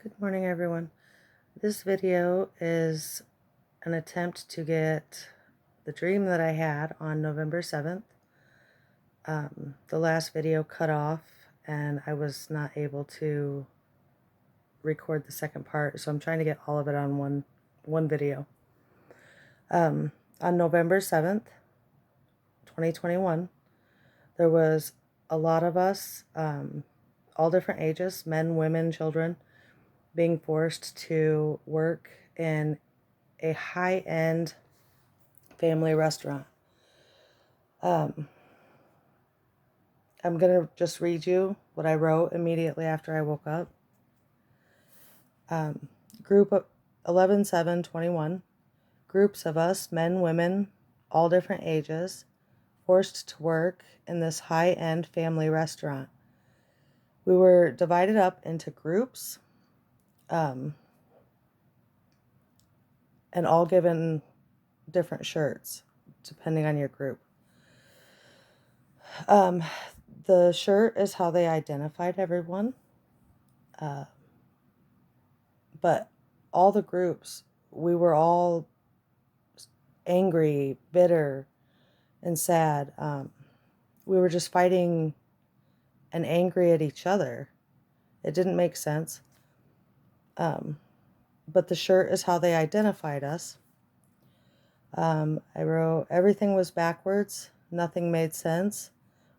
Good morning, everyone. This video is an attempt to get the dream that I had on November 7th. The last video cut off and I was not able to record the second part, so I'm trying to get all of it on one video. On November 7th, 2021, there was a lot of us, all different ages, men, women, children, being forced to work in a high-end family restaurant. I'm going to just read you what I wrote immediately after I woke up. Group of 11/7/21. Groups of us, men, women, all different ages, forced to work in this high-end family restaurant. We were divided up into groups, and all given different shirts, depending on your group. The shirt is how they identified everyone. But all the groups, we were all angry, bitter, and sad. We were just fighting and angry at each other. It didn't make sense. But the shirt is how they identified us. I wrote, everything was backwards. Nothing made sense.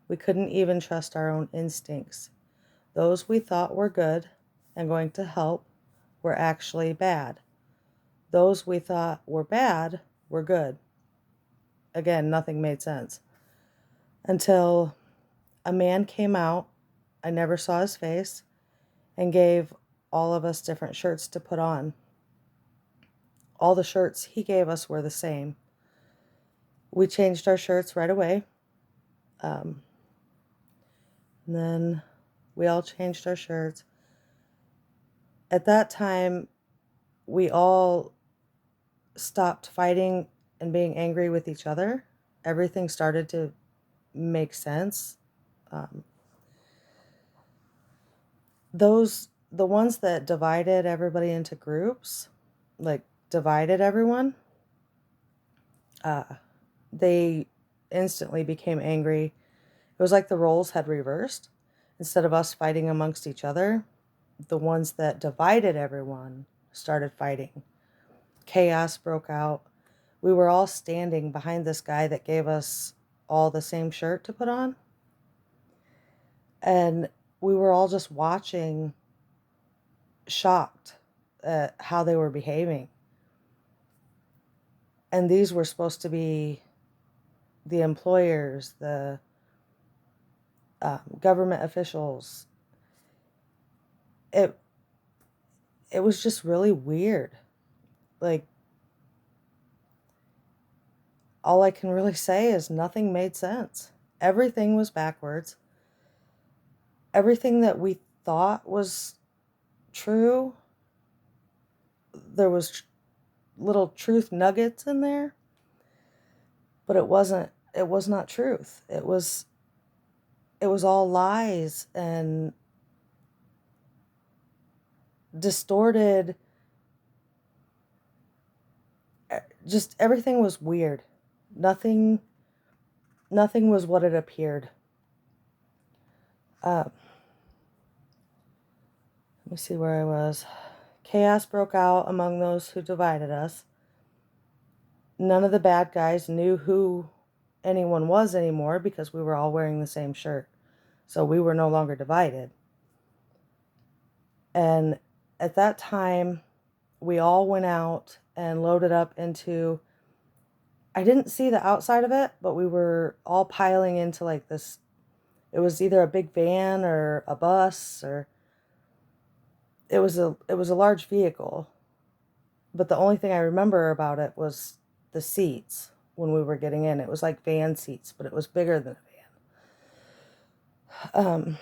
We couldn't even trust our own instincts. Those we thought were good and going to help were actually bad. Those we thought were bad were good. Again, nothing made sense. Until a man came out, I never saw his face, and gave all of us different shirts to put on. All the shirts he gave us were the same. We changed our shirts right away. And then we all changed our shirts. At that time, we all stopped fighting and being angry with each other. Everything started to make sense. The ones that divided everybody into groups, like divided everyone, they instantly became angry. It was like the roles had reversed. Instead of us fighting amongst each other, the ones that divided everyone started fighting. Chaos broke out. We were all standing behind this guy that gave us all the same shirt to put on. And we were all just watching, shocked at how they were behaving. And these were supposed to be the employers, the government officials. It was just really weird. Like, all I can really say is nothing made sense. Everything was backwards. Everything that we thought was true, there was little truth nuggets in there, but it was not truth. It was all lies and distorted. Just everything was weird. Nothing was what it appeared. Let me see where I was. Chaos broke out among those who divided us. None of the bad guys knew who anyone was anymore because we were all wearing the same shirt. So we were no longer divided. And at that time, we all went out and loaded up into, I didn't see the outside of it, but we were all piling into like this. It was either a big van or a bus, or it was a large vehicle. But the only thing I remember about it was the seats when we were getting in. It was like van seats, but it was bigger than a van.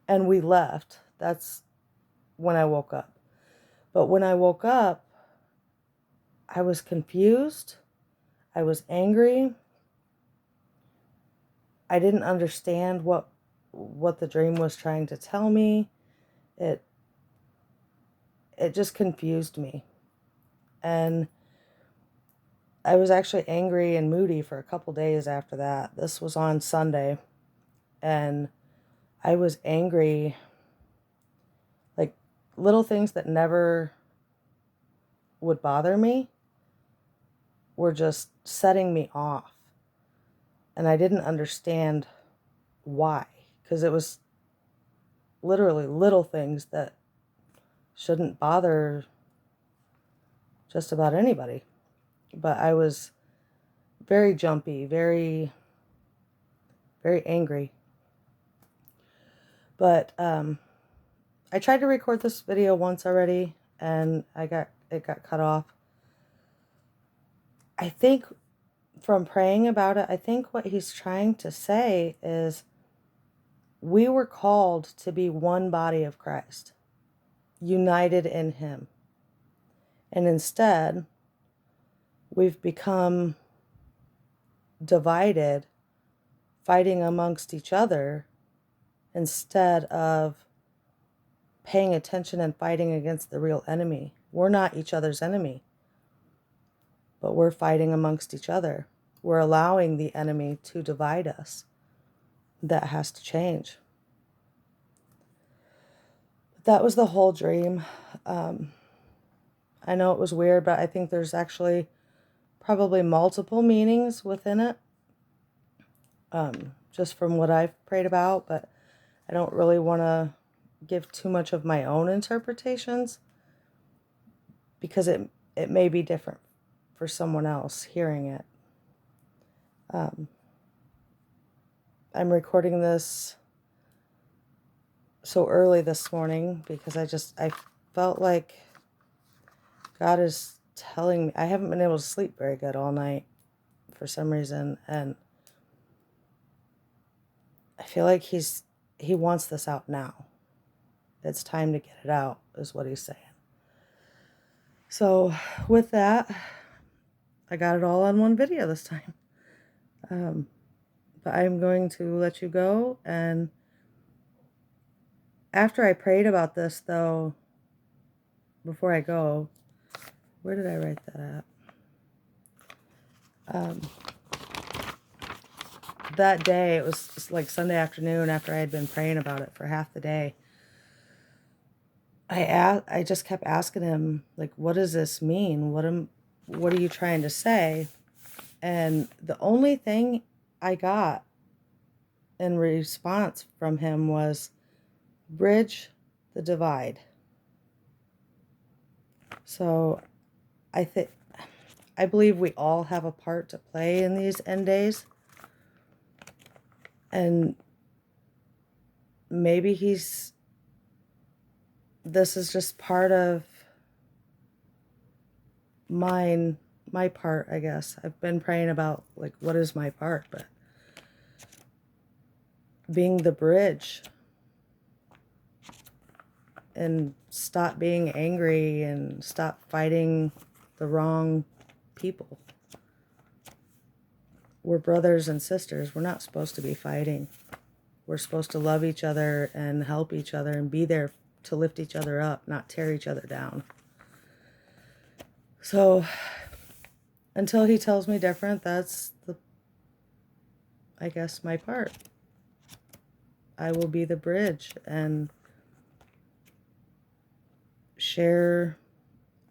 And we left. That's when I woke up. But when I woke up, I was confused. I was angry. I didn't understand what the dream was trying to tell me. It it just confused me. And I was actually angry and moody for a couple days after that. This was on Sunday, and I was angry, like little things that never would bother me were just setting me off. And I didn't understand why, because it was literally little things that shouldn't bother just about anybody. But I was very jumpy, very, very angry. But I tried to record this video once already, and it got cut off. I think from praying about it, I think what he's trying to say is we were called to be one body of Christ, united in him. And instead, we've become divided, fighting amongst each other, instead of paying attention and fighting against the real enemy. We're not each other's enemy, but we're fighting amongst each other. We're allowing the enemy to divide us. That has to change. That was the whole dream. I know it was weird, but I think there's actually probably multiple meanings within it, just from what I've prayed about, but I don't really want to give too much of my own interpretations, because it may be different for someone else hearing it. I'm recording this so early this morning because I felt like God is telling me. I haven't been able to sleep very good all night for some reason, and I feel like he wants this out now. It's time to get it out, is what he's saying. So with that, I got it all on one video this time. But I'm going to let you go. And after I prayed about this, though, before I go, where did I write that at? That day, it was like Sunday afternoon after I had been praying about it for half the day. I just kept asking him, like, what does this mean? What are you trying to say? And the only thing I got in response from him was bridge the divide. So I believe we all have a part to play in these end days. And maybe this is just part of my part, I guess. I've been praying about, like, what is my part? But being the bridge, and stop being angry and stop fighting the wrong people. We're brothers and sisters. We're not supposed to be fighting. We're supposed to love each other and help each other and be there to lift each other up, not tear each other down. So until he tells me different, that's I guess, my part. I will be the bridge and share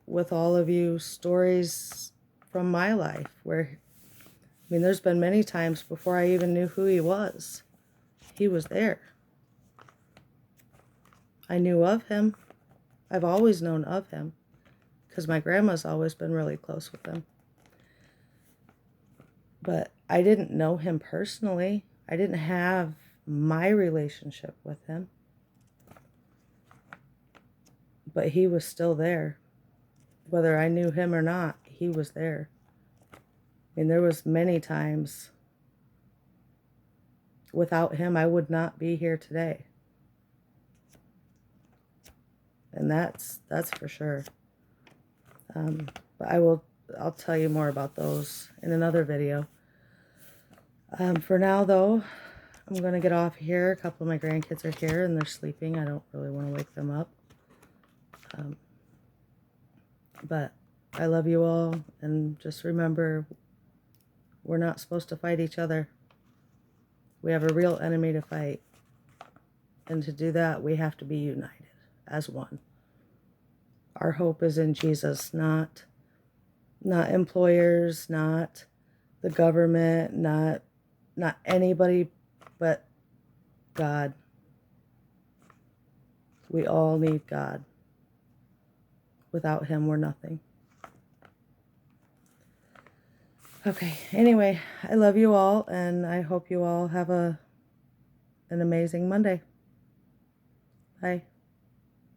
with all of you stories from my life where, I mean, there's been many times before I even knew who he was. He was there. I knew of him. I've always known of him because my grandma's always been really close with him. But I didn't know him personally. I didn't have my relationship with him. But he was still there. Whether I knew him or not, he was there. I mean, there was many times without him, I would not be here today. And that's for sure. But I'll tell you more about those in another video. For now, though, I'm going to get off here. A couple of my grandkids are here and they're sleeping. I don't really want to wake them up. But I love you all. And just remember, we're not supposed to fight each other. We have a real enemy to fight. And to do that, we have to be united as one. Our hope is in Jesus, not employers, not the government, not anybody but God. We all need God. Without him, we're nothing. Okay, anyway, I love you all, and I hope you all have an amazing Monday. Bye.